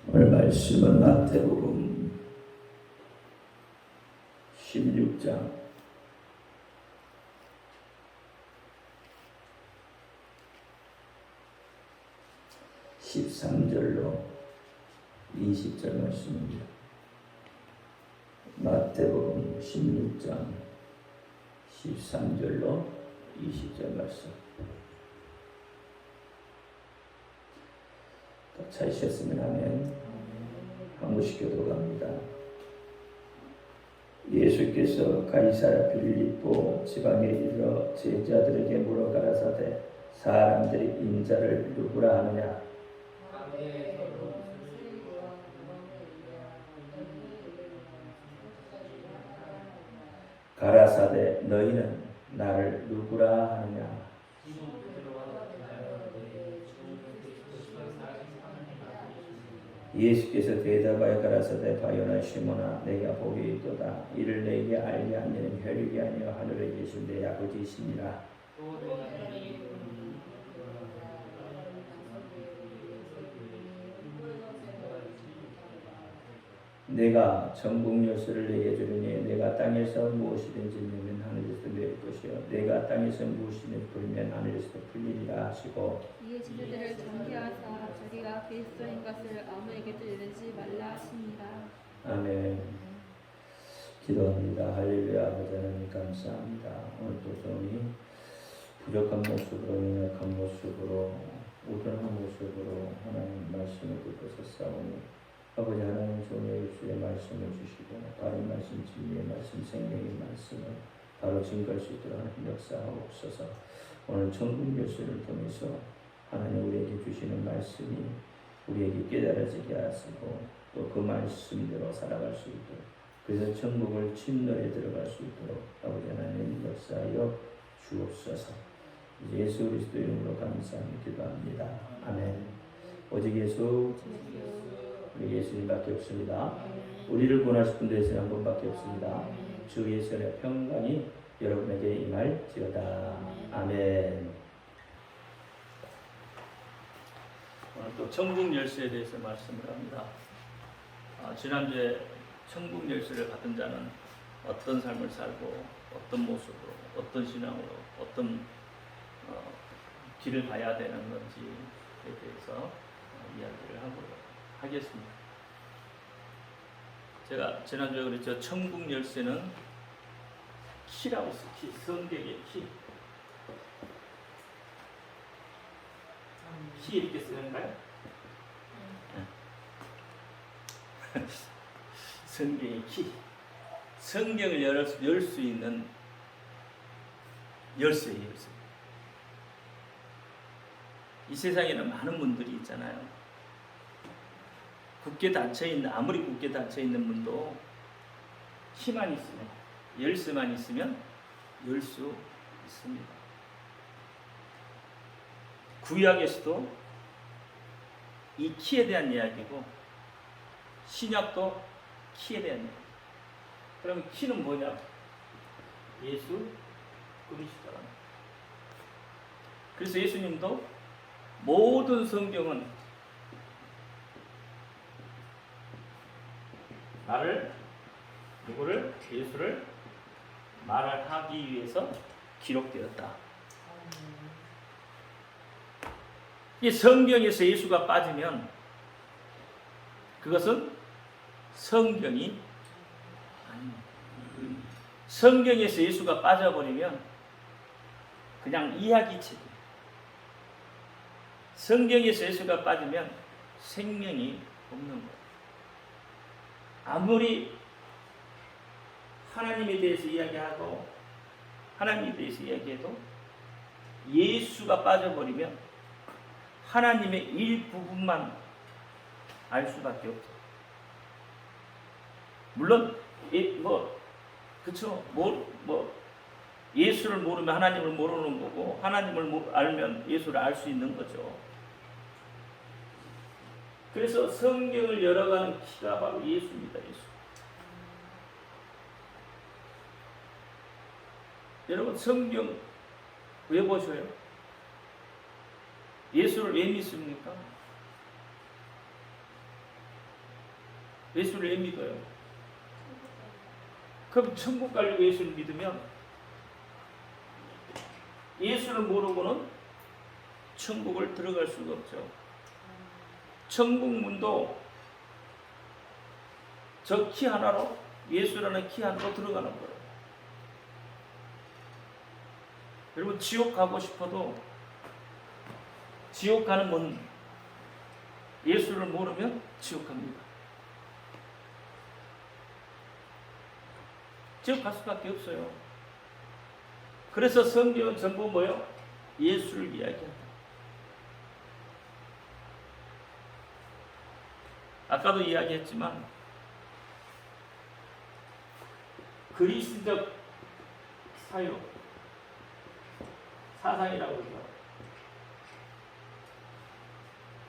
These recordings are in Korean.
오늘 말씀은 마태복음 16장 13절로 20절 말씀입니다. 마태복음 16장 13절로 20절 말씀. 다 찾으셨으면 하면 한 구씩 교도갑니다. 예수께서 가이사랴 빌립보 지방에 이르러 제자들에게 물어 가라사대 사람들이 인자를 누구라 하느냐. 가라사대 너희는 나를 누구라 하느냐. 예수께서 대답하여 가라사대 바요나 시몬아 내가 복이 있도다. 이를 내게 알게 하는 혈육이 아니요 하늘에 계신 내 아버지시니라. 내가 천국 열쇠를 내게 주리니 내가 땅에서 무엇이든지 내면 하늘에서 내릴 것이요 내가 땅에서 무엇이든지 풀면 하늘에서 풀리리라 하시고 이에 제자들을 경계하사 자기가 그리스도인 것을 아무에게도 이르지 말라 하십니다. 아멘. 기도합니다. 할렐루야. 아버지 하나님 감사합니다. 오늘 또 저희 부족한 모습으로 연약한 모습으로 우둔한 모습으로 하나님 말씀을 듣고서 싸우니 아버지 하나님 종의 입술에 말씀을 주시고 바른 말씀, 진리의 말씀, 생명의 말씀을 바로 증거할 수 있도록 하나님 역사하옵소서. 오늘 천국 열쇠를 통해서 하나님 우리에게 주시는 말씀이 우리에게 깨달아지게 하시고 또 그 말씀대로 살아갈 수 있도록 그래서 천국을 침노에 들어갈 수 있도록 아버지 하나님 역사하여 주옵소서. 예수 그리스도 이름으로 감사하며 기도합니다. 아멘. 오직 예수 우리 예수님밖에 없습니다. 우리를 구원하실 분도 예수님 한 분밖에 없습니다. 주 예수의 평강이 여러분에게 임할지어다. 아멘. 오늘 또 천국 열쇠에 대해서 말씀을 합니다. 지난주에 천국 열쇠를 받은 자는 어떤 삶을 살고 어떤 모습으로 어떤 신앙으로 어떤 길을 가야 되는 건지에 대해서 이야기를 하겠습니다. 제가 지난주에 그랬죠. 천국 열쇠는 키라고 했어요. 키, 성경의 키. 키 이렇게 쓰는가요? 성경의 키. 성경을 열 수 있는 열쇠예요. 열쇠. 이 세상에는 많은 분들이 있잖아요. 굳게 닫혀있는, 아무리 굳게 닫혀있는 문도 키만 있으면, 열쇠만 있으면 열 수 있습니다. 구약에서도 이 키에 대한 이야기고 신약도 키에 대한 이야기. 그러면 키는 뭐냐? 예수 그리스도라는. 그래서 예수님도 모든 성경은 누구를? 예수를 말하기 위해서 기록되었다. 이 성경에서 예수가 빠지면 그것은 성경이 아닙니다. 성경에서 예수가 빠져버리면 그냥 이야기책이에요. 성경에서 예수가 빠지면 생명이 없는 거예요. 아무리 하나님에 대해서 이야기하고 하나님에 대해서 이야기해도 예수가 빠져버리면 하나님의 일부분만 알 수밖에 없죠. 물론 그렇죠. 예수를 모르면 하나님을 모르는 거고 하나님을 알면 예수를 알 수 있는 거죠. 그래서 성경을 열어가는 키가 바로 예수입니다. 예수. 여러분 성경 왜 보셔요? 예수를 왜 믿습니까? 예수를 왜 믿어요? 그럼 천국 가려고 예수를 믿으면 예수를 모르고는 천국을 들어갈 수가 없죠. 천국 문도 저 키 하나로, 예수라는 키 하나로 들어가는 거예요. 여러분, 지옥 가고 싶어도 지옥 가는 문, 예수를 모르면 지옥 갑니다. 지옥 갈 수밖에 없어요. 그래서 성경은 전부 뭐요? 예수를 이야기한다. 아까도 이야기했지만 그리스적 사유, 사상이라고 그러죠.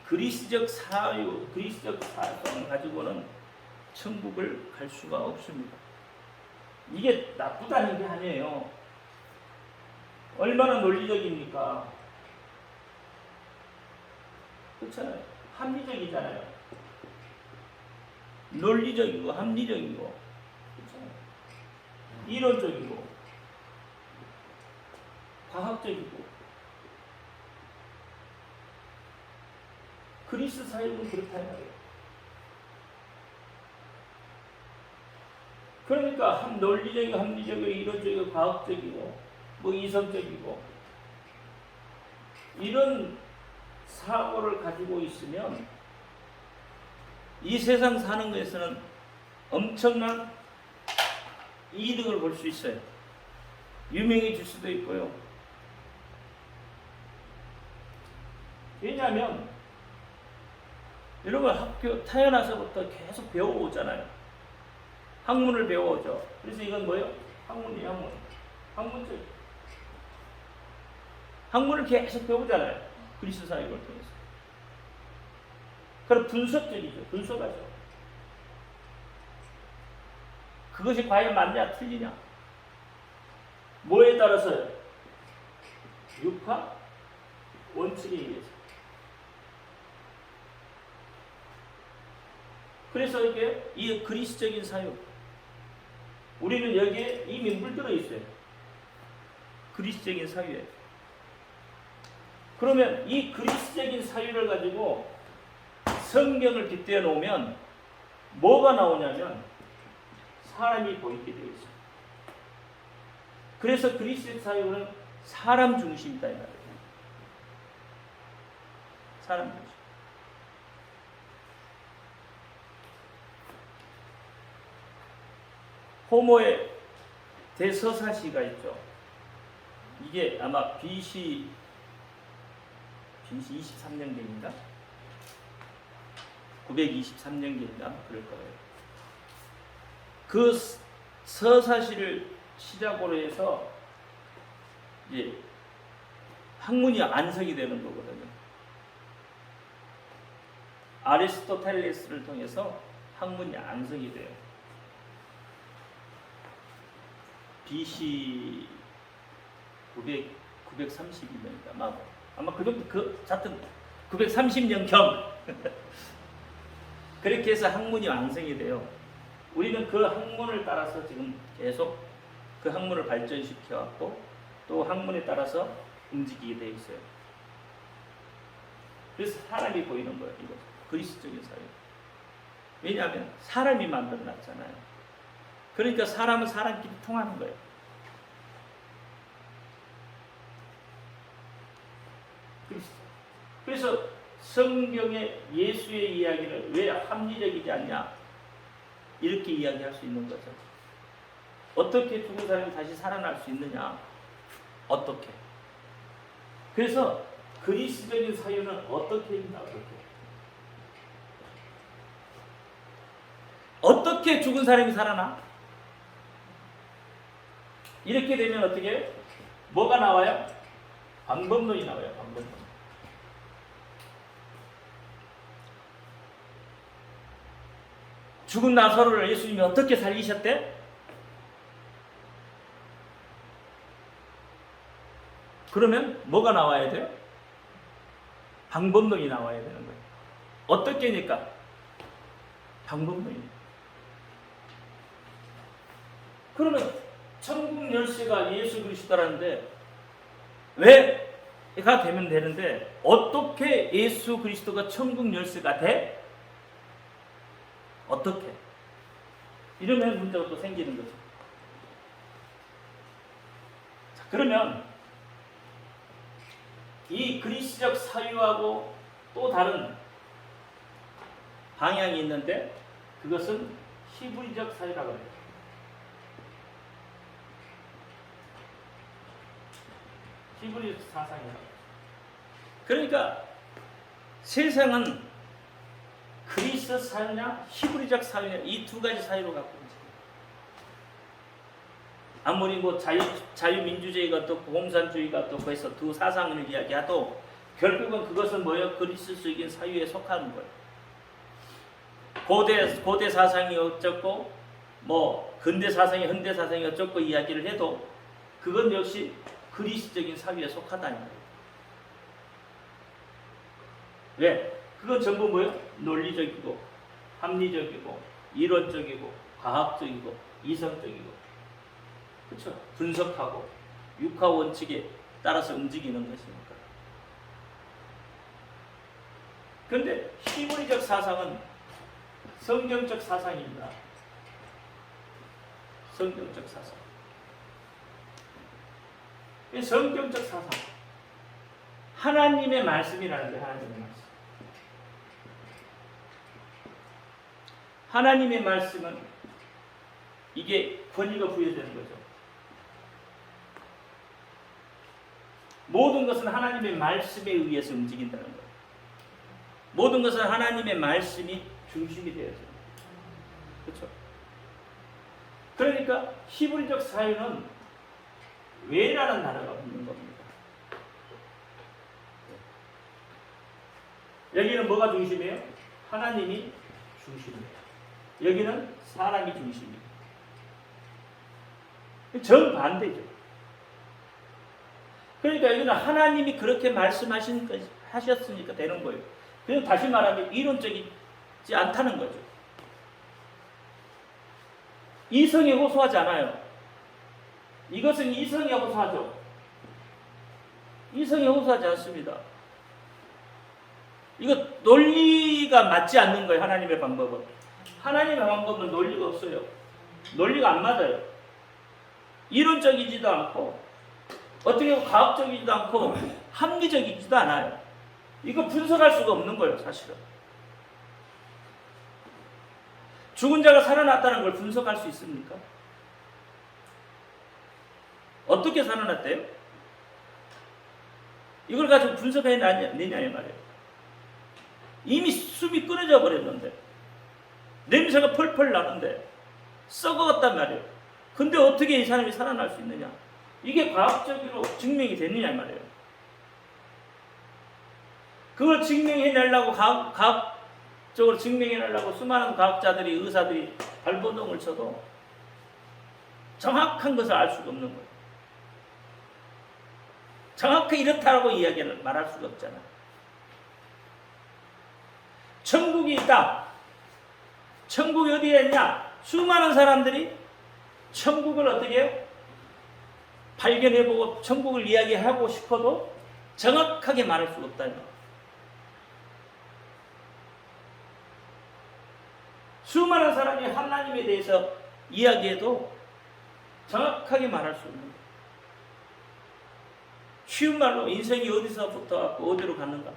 그리스적 사유, 그리스적 사상을 가지고는 천국을 갈 수가 없습니다. 이게 나쁘다는 게 아니에요. 얼마나 논리적입니까? 그렇잖아요. 합리적이잖아요. 논리적이고 합리적이고, 그렇잖아요. 이론적이고 과학적이고. 그리스 사회는 그렇다 말이에요. 그러니까 논리적이고 합리적이고 이론적이고 과학적이고 뭐 이성적이고 이런 사고를 가지고 있으면 이 세상 사는 것에서는 엄청난 이득을 볼 수 있어요. 유명해질 수도 있고요. 왜냐하면 여러분 학교 태어나서부터 계속 배워오잖아요. 학문을 배워오죠. 그래서 이건 뭐예요? 학문이에요, 학문. 학문적. 학문을 계속 배우잖아요. 그리스 사역을 통해서. 그럼 분석적이죠. 분석하죠. 그것이 과연 맞냐, 틀리냐? 뭐에 따라서요? 육화 원칙에 의해서. 그래서 이게 이 그리스적인 사역, 우리는 여기에 이미 물들어 있어요. 그리스적인 사유에. 그러면 이 그리스적인 사유를 가지고 성경을 빗대어 놓으면 뭐가 나오냐면 사람이 보이게 되어 있어요. 그래서 그리스의 사유는 사람 중심이다 이 말이에요. 사람 중심. 호모의 대서사시가 있죠. 이게 아마 BC 23년경인가? 923년경인가? 그럴 거예요. 그 서사시를 시작으로 해서 이제 학문이 완성이 되는 거거든요. 아리스토텔레스를 통해서 학문이 완성이 돼요. BC 932년인가 아마 그 정도 하여튼 930년경 그렇게 해서 학문이 완성이 돼요. 우리는 그 학문을 따라서 지금 계속 그 학문을 발전시켜 왔고 또 학문에 따라서 움직이게 돼 있어요. 그래서 사람이 보이는 거예요. 이거 그리스적인 사회. 왜냐하면 사람이 만들어 놨잖아요. 그러니까 사람은 사람끼리 통하는 거예요. 그래서 성경의 예수의 이야기를 왜 합리적이지 않냐 이렇게 이야기할 수 있는 거죠. 어떻게 죽은 사람이 다시 살아날 수 있느냐? 어떻게? 그래서 그리스적인 사유는 어떻게 있나? 어떻게 죽은 사람이 살아나? 이렇게 되면 어떻게 해요? 뭐가 나와요? 방법론이 나와요. 방법론. 죽은 나사로를 예수님이 어떻게 살리셨대? 그러면 뭐가 나와야 돼요? 방법론이 나와야 되는 거예요. 어떻게니까? 방법론이에요. 그러면 천국 열쇠가 예수 그리스도라는데 왜가 되면 되는데 어떻게 예수 그리스도가 천국 열쇠가 돼? 어떻게? 이러면 문제가 또 생기는 거죠. 자, 그러면 이 그리스적 사유하고 또 다른 방향이 있는데 그것은 히브리적 사유라고 해요. 히브리 사상이라고. 그러니까 세상은 그리스 사유냐 히브리적 사유냐 이 두 가지 사유로 갖고 있어요. 아무리 뭐 자유민주주의가 어떻고 공산주의가 어떻고 해서 두 사상을 이야기해도 결국은 그것은 뭐예요? 그리스적인 사유에 속하는 거예요. 고대 사상이 어쩌고 뭐 근대 사상이 현대 사상이 어쩌고 이야기를 해도 그건 역시 그리스적인 사유에 속하다는 거예요. 왜? 그건 전부 뭐예요? 논리적이고 합리적이고 이론적이고 과학적이고 이성적이고 그렇죠? 분석하고 육하 원칙에 따라서 움직이는 것이니까. 그런데 히브리적 사상은 성경적 사상입니다. 성경적 사상. 이 성경적 사상. 하나님의 말씀이라는 게 하나님의 말씀. 하나님의 말씀은 이게 권위가 부여되는 거죠. 모든 것은 하나님의 말씀에 의해서 움직인다는 거예요. 모든 것은 하나님의 말씀이 중심이 되어져. 그렇죠? 그러니까 히브리적 사유는 왜라는 단어가 붙는 겁니다. 여기는 뭐가 중심이에요? 하나님이 중심이에요. 여기는 사람이 중심이에요. 정반대죠. 그러니까 여기는 하나님이 그렇게 하셨으니까 되는 거예요. 그냥 다시 말하면 이론적이지 않다는 거죠. 이성에 호소하지 않아요. 이것은 이성에 호소하죠. 이성에 호소하지 않습니다. 이거 논리가 맞지 않는 거예요. 하나님의 방법은. 하나님의 방법은 논리가 없어요. 논리가 안 맞아요. 이론적이지도 않고 어떻게 보면 과학적이지도 않고 합리적이지도 않아요. 이거 분석할 수가 없는 거예요. 사실은. 죽은 자가 살아났다는 걸 분석할 수 있습니까? 어떻게 살아났대요? 이걸 가지고 분석해내냐 이 말이에요. 이미 숨이 끊어져 버렸는데 냄새가 펄펄 나는데 썩어갔단 말이에요. 근데 어떻게 이 사람이 살아날 수 있느냐? 이게 과학적으로 증명이 됐느냐 이 말이에요. 그걸 증명해내려고 과학적으로 증명해내려고 수많은 과학자들이 의사들이 발버둥을 쳐도 정확한 것을 알 수가 없는 거예요. 정확히 이렇다라고 이야기를 말할 수가 없잖아. 천국이 있다. 천국이 어디에 있냐? 수많은 사람들이 천국을 어떻게 해요? 발견해보고 천국을 이야기하고 싶어도 정확하게 말할 수가 없다는 거예요. 수많은 사람이 하나님에 대해서 이야기해도 정확하게 말할 수 없는 거예요. 쉬운 말로 인생이 어디서부터 어디로 갔는가?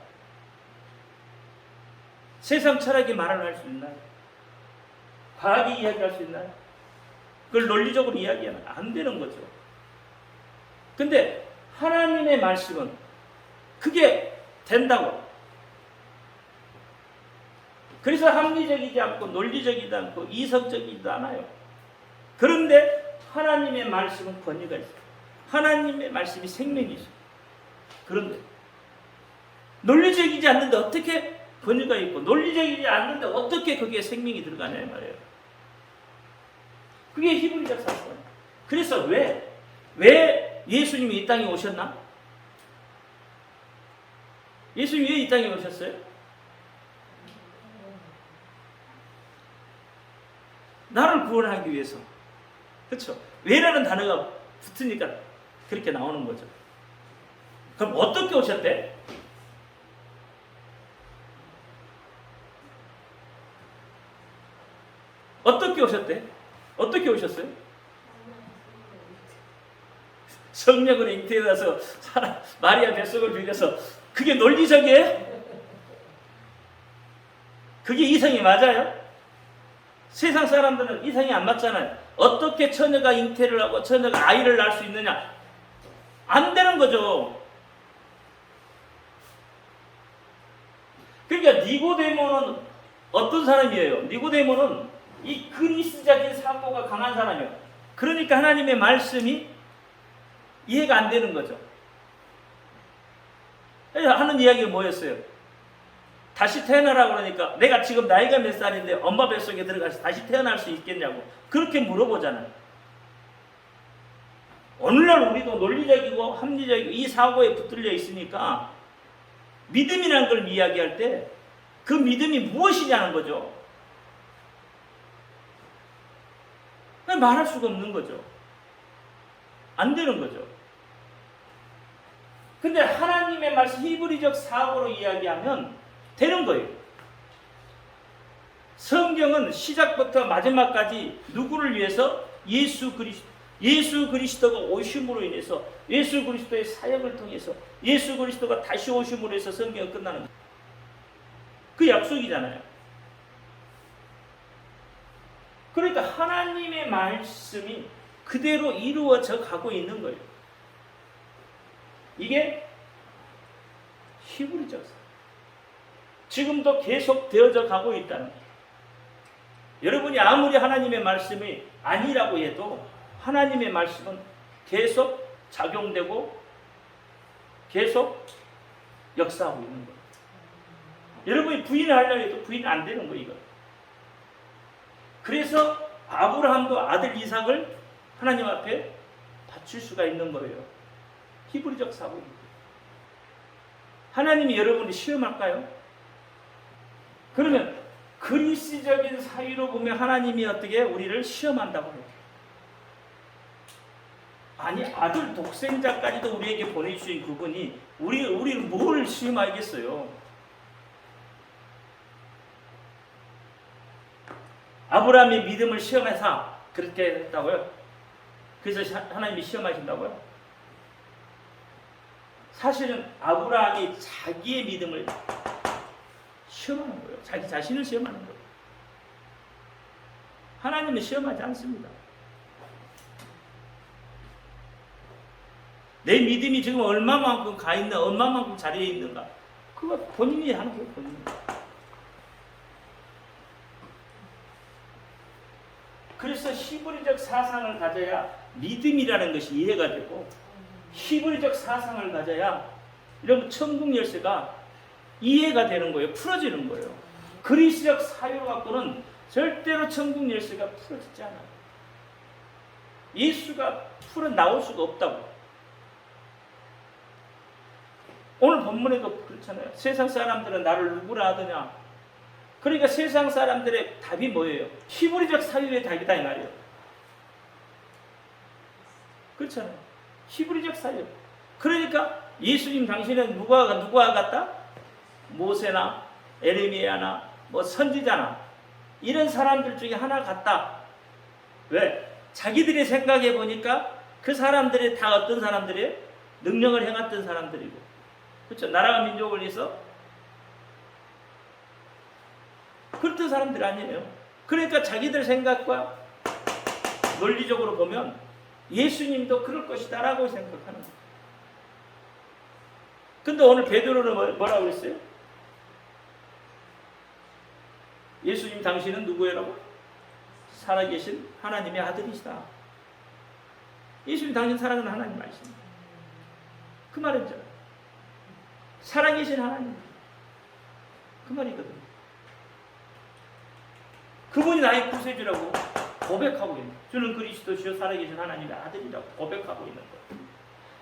세상 철학이 말을 할 수 있나요? 과학이 이야기할 수 있나요? 그걸 논리적으로 이야기하면 안 되는 거죠. 근데 하나님의 말씀은 그게 된다고. 그래서 합리적이지 않고 논리적이지 않고 이성적이지도 않아요. 그런데 하나님의 말씀은 권위가 있어요. 하나님의 말씀이 생명이 있어요. 그런데 논리적이지 않는데 어떻게 권위가 있고 논리적이지 않는데 어떻게 거기에 생명이 들어가냐 이 말이에요. 그게 히브리적 사상이에요. 그래서 왜 예수님이 이 땅에 오셨나? 예수님이 왜 이 땅에 오셨어요? 나를 구원하기 위해서. 그렇죠? 왜라는 단어가 붙으니까 그렇게 나오는 거죠. 그럼 어떻게 오셨대? 어떻게 오셨대? 어떻게 오셨어요? 성령으로 잉태해서 마리아 뱃속을 빌려서 그게 논리적이에요? 그게 이성이 맞아요? 세상 사람들은 이성이 안 맞잖아요. 어떻게 처녀가 잉태를 하고 처녀가 아이를 낳을 수 있느냐? 안 되는 거죠. 그러니까 니고데모는 어떤 사람이에요? 니고데모는 이 그리스적인 사고가 강한 사람이에요. 그러니까 하나님의 말씀이 이해가 안 되는 거죠. 하는 이야기가 뭐였어요? 다시 태어나라 그러니까 내가 지금 나이가 몇 살인데 엄마 뱃속에 들어가서 다시 태어날 수 있겠냐고 그렇게 물어보잖아요. 오늘날 우리도 논리적이고 합리적이고 이 사고에 붙들려 있으니까 믿음이라는 걸 이야기할 때 그 믿음이 무엇이냐는 거죠. 말할 수가 없는 거죠. 안 되는 거죠. 근데 하나님의 말씀 히브리적 사고로 이야기하면 되는 거예요. 성경은 시작부터 마지막까지 누구를 위해서? 예수 그리스도가 오심으로 인해서 예수 그리스도의 사역을 통해서 예수 그리스도가 다시 오심으로 해서 성경은 끝나는 거예요. 그 약속이잖아요. 그러니까 하나님의 말씀이 그대로 이루어져 가고 있는 거예요. 이게 히브리적 지금도 계속 되어져 가고 있다는 거예요. 여러분이 아무리 하나님의 말씀이 아니라고 해도 하나님의 말씀은 계속 작용되고 계속 역사하고 있는 거예요. 여러분이 부인하려고 해도 부인 안 되는 거예요. 이거. 그래서 아브라함도 아들 이삭을 하나님 앞에 바칠 수가 있는 거예요. 히브리적 사고입니다. 하나님이 여러분을 시험할까요? 그러면 그리스적인 사유로 보면 하나님이 어떻게 우리를 시험한다고 해요. 아니 아들 독생자까지도 우리에게 보내주신 그분이 우리를 뭘 시험하겠어요? 아브라함의 믿음을 시험해서 그렇게 했다고요? 그래서 하나님이 시험하신다고요? 사실은 아브라함이 자기의 믿음을 시험하는 거예요. 자기 자신을 시험하는 거예요. 하나님은 시험하지 않습니다. 내 믿음이 지금 얼마만큼 가 있나, 얼마만큼 자리에 있는가, 그거 본인이 하는 거예요. 본인이. 그래서 히브리적 사상을 가져야 믿음이라는 것이 이해가 되고 히브리적 사상을 가져야 이런 천국 열쇠가 이해가 되는 거예요. 풀어지는 거예요. 그리스적 사유를 갖고는 절대로 천국 열쇠가 풀어지지 않아요. 예수가 풀어 나올 수가 없다고. 오늘 본문에도 그렇잖아요. 세상 사람들은 나를 누구라 하더냐. 그러니까 세상 사람들의 답이 뭐예요? 히브리적 사유의 답이다 이 말이에요. 그렇잖아요. 히브리적 사유. 그러니까 예수님 당신은 누구와 같다? 모세나 에레미야나 뭐 선지자나 이런 사람들 중에 하나 같다. 왜? 자기들이 생각해 보니까 그 사람들이 다 어떤 사람들이에요? 능력을 행했던 사람들이고, 그렇죠? 나라와 민족을 위해서 그렇던 사람들 아니에요. 그러니까 자기들 생각과 논리적으로 보면 예수님도 그럴 것이다 라고 생각하는 거예요. 근데 오늘 베드로는 뭐라고 그랬어요? 예수님 당신은 누구예요? 살아계신 하나님의 아들이시다. 예수님 당신 살아가는 하나님 말씀입니다. 그 말이죠. 살아계신 하나님. 그 말이거든요. 그분이 나의 구세주라고 고백하고 있는 거예요. 주는 그리스도시요 살아계신 하나님의 아들이라고 고백하고 있는 거예요.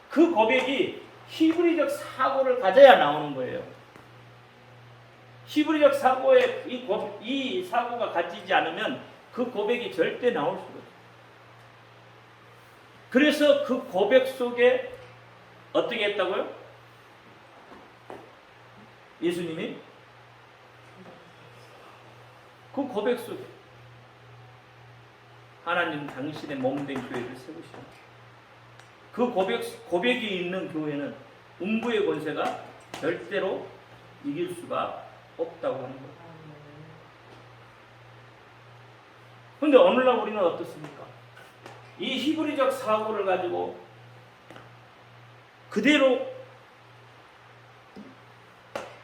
그 고백이 히브리적 사고를 가져야 나오는 거예요. 히브리적 사고에 이 사고가 가지지 않으면 그 고백이 절대 나올 수가 없어요. 그래서 그 고백 속에 어떻게 했다고요? 예수님이 그 고백 속에 하나님 당신의 몸된 교회를 세우시는 그 고백이 있는 교회는 음부의 권세가 절대로 이길 수가 없다고 하는 거예요. 그런데 오늘날 우리는 어떻습니까? 이 히브리적 사고를 가지고 그대로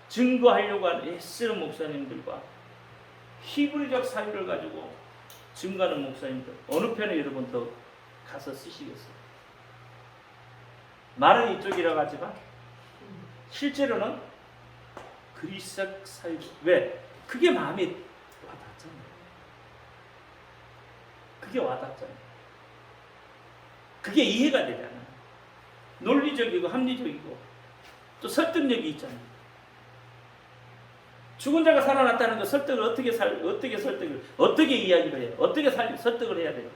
증거하려고 하는 애쓰는 목사님들과 히브리적 사유를 가지고 증거하는 목사님들, 어느 편에 여러분 더 가서 쓰시겠어요? 말은 이쪽이라고 하지만 실제로는 그리스적 사유. 왜? 그게 마음에 와닿잖아요. 그게 와닿잖아요. 그게 이해가 되잖아요. 논리적이고 합리적이고 또 설득력이 있잖아요. 죽은 자가 살아났다는 거 설득을 어떻게 이야기를 해요? 어떻게 설득을 해야 돼요?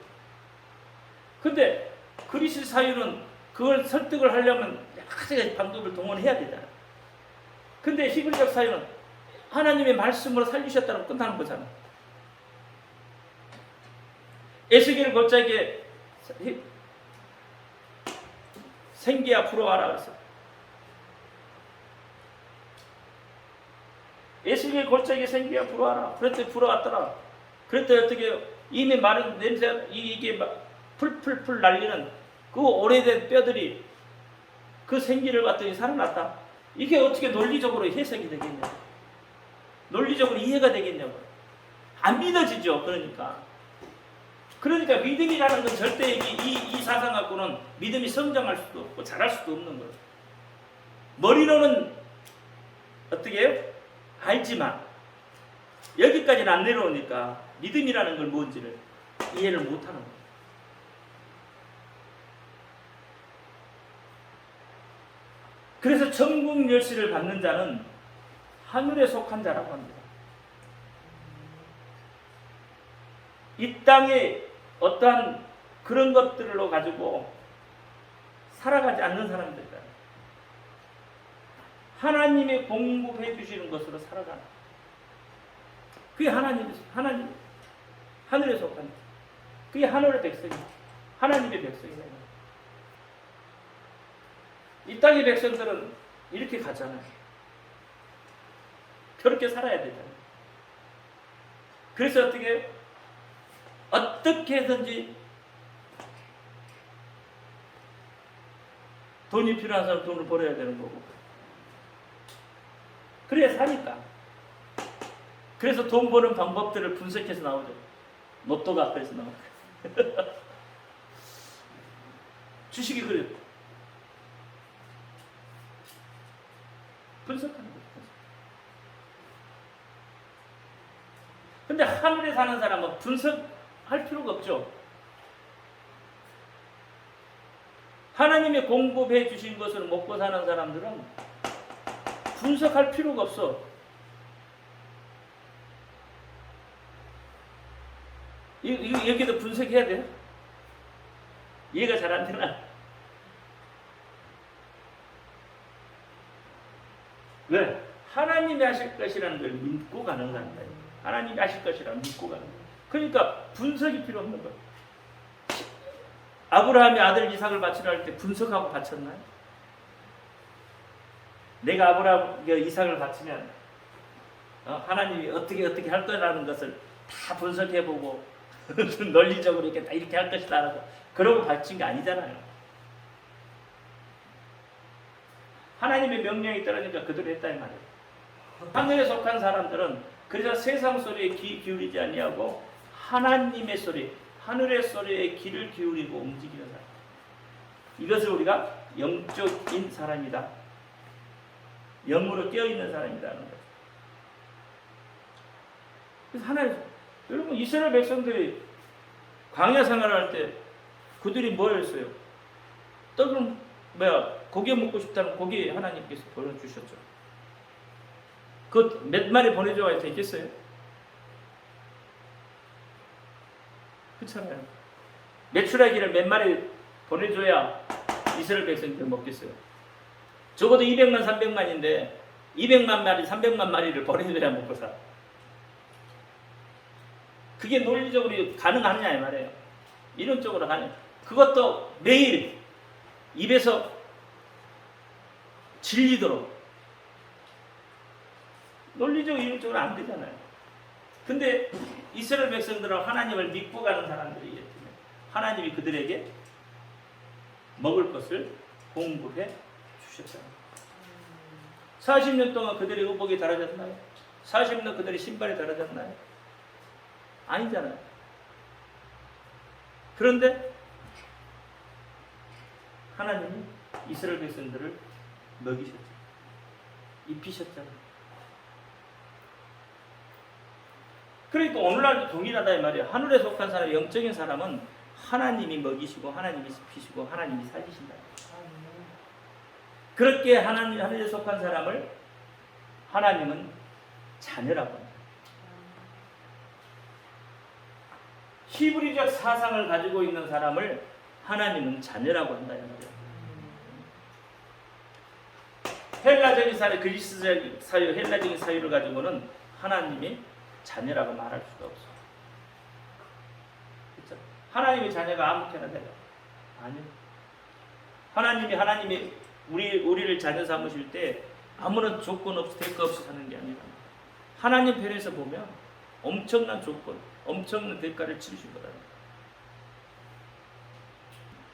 근데 그리스 사유는 그걸 설득을 하려면 여러 가지 방법을 동원해야 되잖아요. 근데 히브리적 사유는 하나님의 말씀으로 살리셨다면 끝나는 거잖아요. 에스겔 골짜기에 생기야 불어와라 그랬어요. 에스겔 골짜기에 생기야 불어와라. 그랬더니 불어왔더라. 그랬더니 어떻게 이미 마른 냄새 이게 막 풀풀풀 날리는 그 오래된 뼈들이 그 생기를 봤더니 살아났다. 이게 어떻게 논리적으로 해석이 되겠냐고. 논리적으로 이해가 되겠냐고. 안 믿어지죠. 그러니까 믿음이라는 건 절대 이 사상 갖고는 믿음이 성장할 수도 없고 자랄 수도 없는 거예요. 머리로는 어떻게 해요? 알지만 여기까지는 안 내려오니까 믿음이라는 걸 뭔지를 이해를 못하는 거예요. 그래서 천국 열쇠를 받는 자는 하늘에 속한 자라고 합니다. 이 땅에 어떠한 그런 것들로 가지고 살아가지 않는 사람들이다. 하나님의 공급해 주시는 것으로 살아가는. 그게 하나님 하늘에 속한. 그게 하늘의 백성이다. 하나님의 백성이다. 이 땅의 백성들은 이렇게 가잖아요. 그렇게 살아야 되잖아요. 그래서 어떻게 해서든지 돈이 필요한 사람 돈을 벌어야 되는 거고. 그래야 사니까. 그래서 돈 버는 방법들을 분석해서 나오죠. 로또가 앞에서 나오죠. 주식이 그래요. 분석하는 거예요. 근데 하늘에 사는 사람은 분석할 필요가 없죠. 하나님이 공급해 주신 것을 먹고 사는 사람들은 분석할 필요가 없어. 여기도 분석해야 돼요? 이해가 잘 안 되나? 왜? 하나님이 하실 것이라는 걸 믿고 가는 거예요. 하나님이 하실 것이라는 걸 믿고 가는 거예요. 그러니까 분석이 필요 없는 거예요. 아브라함이 아들 이삭을 바치려 할 때 분석하고 바쳤나요? 내가 아브라함 이삭을 바치면 하나님이 어떻게 할 거라는 것을 다 분석해보고 논리적으로 이렇게 할 것이다 그러고 바친 게 아니잖아요. 하나님의 명령이 떨어지니까 그대로 했다 이 말이에요. 하늘에 속한 사람들은 그래서 세상 소리에 귀 기울이지 아니하고 하나님의 소리, 하늘의 소리에 귀를 기울이고 움직이는 사람. 이것을 우리가 영적인 사람이다. 영으로 깨어있는 사람이라는 거죠. 그래서 여러분 이스라엘 백성들이 광야 생활을 할 때 그들이 뭘 했어요? 떡은 고기 먹고 싶다는 고기 하나님께서 보내주셨죠. 그 몇 마리 보내줘야 되겠어요? 그렇잖아요. 메추라기를 몇 마리 보내줘야 이스라엘 백성들 먹겠어요. 적어도 200만 300만인데 200만 마리 300만 마리를 보내줘야 먹고 살아. 그게 논리적으로 가능하느냐 이 말이에요. 이론적으로 가능. 그것도 매일 입에서 질리도록. 논리적으로 이론적으로 안 되잖아요. 근데 이스라엘 백성들은 하나님을 믿고 가는 사람들이기 때문에 하나님이 그들에게 먹을 것을 공급해 주셨잖아요. 40년 동안 그들의 의복이 달아졌나요? 40년 그들의 신발이 달아졌나요? 아니잖아요. 그런데 하나님이 이스라엘 백성들을 먹이셨죠. 입히셨잖아요. 그러니까 오늘날도 동일하다 이 말이에요. 하늘에 속한 사람, 영적인 사람은 하나님이 먹이시고 하나님이 입히시고 하나님이 살리신다. 그렇게 하늘에 속한 사람을 하나님은 자녀라고 합니다. 히브리적 사상을 가지고 있는 사람을 하나님은 자녀라고 한다. 헬라적인 사회, 그리스적 사회, 헬라적인 사회를 가지고는 하나님이 자녀라고 말할 수가 없어. 그렇죠? 하나님의 자녀가 아무렇게나 돼요? 아니요. 하나님이 우리를 자녀 삼으실 때 아무런 조건 없이 대가 없이 사는 게 아니라 하나님 편에서 보면 엄청난 조건, 엄청난 대가를 치르신 거다.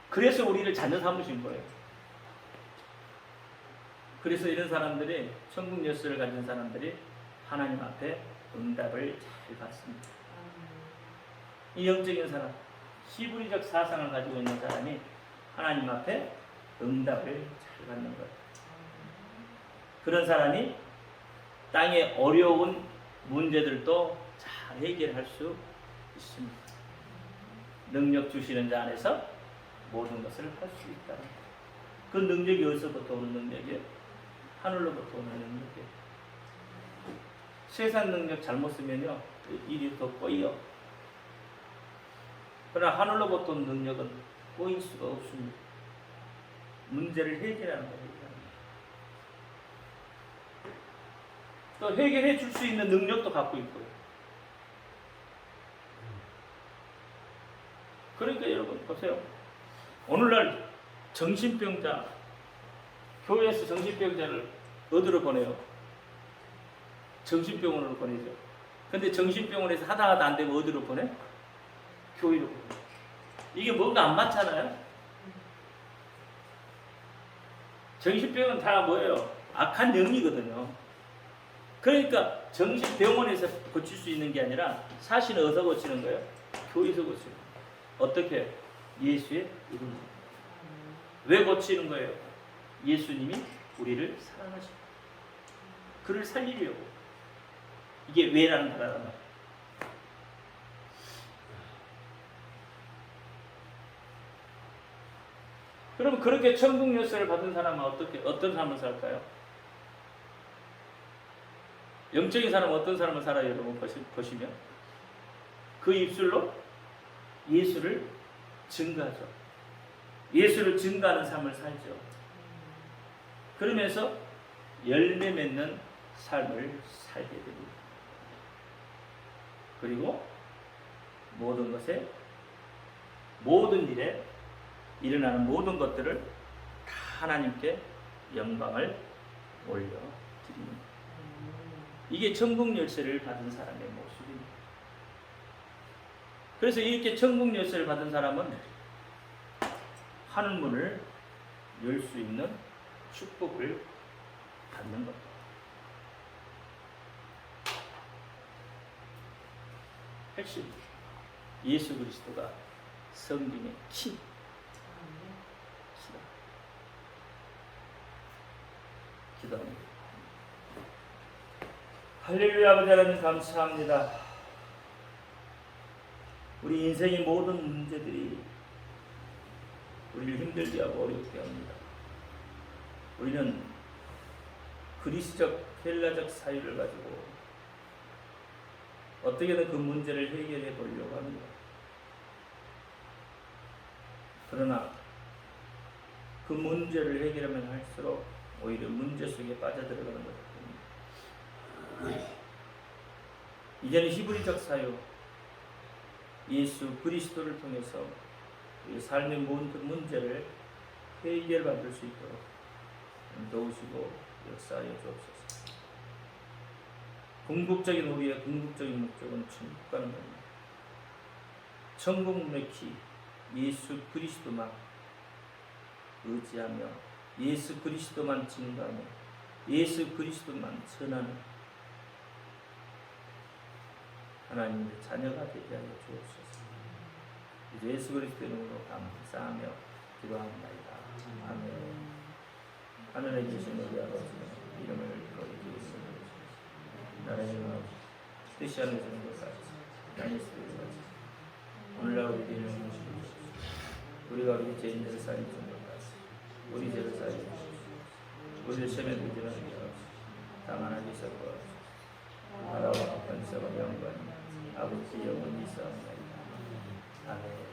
그래서 우리를 자녀 삼으신 거예요. 그래서 이런 사람들이 천국 열쇠를 가진 사람들이 하나님 앞에 응답을 잘 받습니다. 이 영적인 사람, 히브리적 사상을 가지고 있는 사람이 하나님 앞에 응답을 잘 받는 거예요. 그런 사람이 땅의 어려운 문제들도 잘 해결할 수 있습니다. 능력 주시는 자 안에서 모든 것을 할 수 있다. 그 능력이 어디서부터 오는 능력이에요? 하늘로부터 오는 능력이에요. 세상 능력 잘못 쓰면요 일이 더 꼬여. 그러나 하늘로부터 오는 능력은 꼬일 수가 없습니다. 문제를 해결하는 겁니다. 또 해결해 줄 수 있는 능력도 갖고 있고요. 그러니까 여러분 보세요. 오늘날 정신병자, 교회에서 정신병자를 어디로 보내요? 정신병원으로 보내죠. 근데 정신병원에서 하다 안 되면 어디로 보내? 교회로 보내. 이게 뭔가 안 맞잖아요? 정신병은 다 뭐예요? 악한 영이거든요. 그러니까 정신병원에서 고칠 수 있는 게 아니라 사실은 어디서 고치는 거예요? 교회에서 고치는 거예요. 어떻게? 예수의 이름으로. 왜 고치는 거예요? 예수님이 우리를 사랑하시고 그를 살리려고. 이게 왜라는 단어란 말이에요. 그럼 그렇게 천국 열쇠를 받은 사람은 어떤 삶을 살까요? 영적인 사람은 어떤 삶을 살아요? 여러분 보시면 그 입술로 예수를 증거하죠. 예수를 증거하는 삶을 살죠. 그러면서 열매 맺는 삶을 살게 됩니다. 그리고 모든 것에, 모든 일에 일어나는 모든 것들을 다 하나님께 영광을 올려드립니다. 이게 천국 열쇠를 받은 사람의 모습입니다. 그래서 이렇게 천국 열쇠를 받은 사람은 하늘문을 열 수 있는 축복을 받는 것. 핵심, 예수 그리스도가 성경의 키. 기도합니다. 할렐루야. 아버지 하나님 감사합니다. 우리 인생의 모든 문제들이 우리를 힘들게 하고 어렵게 합니다. 우리는 그리스적 헬라적 사유를 가지고 어떻게든 그 문제를 해결해 보려고 합니다. 그러나 그 문제를 해결하면 할수록 오히려 문제 속에 빠져들어가는 것 같습니다. 이제는 히브리적 사역, 예수 그리스도를 통해서 우리 삶의 모든 문제를 해결받을 수 있도록 도우시고 역사하여 주옵소서. 궁극적인 우리의 궁극적인 목적은 천국 가는 겁니다. 천국 맺기 예수 그리스도만 의지하며 예수 그리스도만 증거하며 예수 그리스도만 전하는 하나님의 자녀가 되게 하여 주옵소서. 이제 예수 그리스도의 이름으로 감사하며 기도합니다. 아멘. 하늘에 계신 우리 아버지 이름을 거룩히 나라의 뜻이 하늘에서 는 것같이 땅에서 이루어지고 오늘날 우리 죄를 주시옵소서. 우리가 우리 죄인들을 사하여 준 것같이 우리 죄를 사하여 주시옵소서. 우리를 시험에 들지 말게 하옵소서. 다만 하기서 구하옵소서. 나라와 권세와 영광이 아버지 영원히 있사옵나이다. 아멘.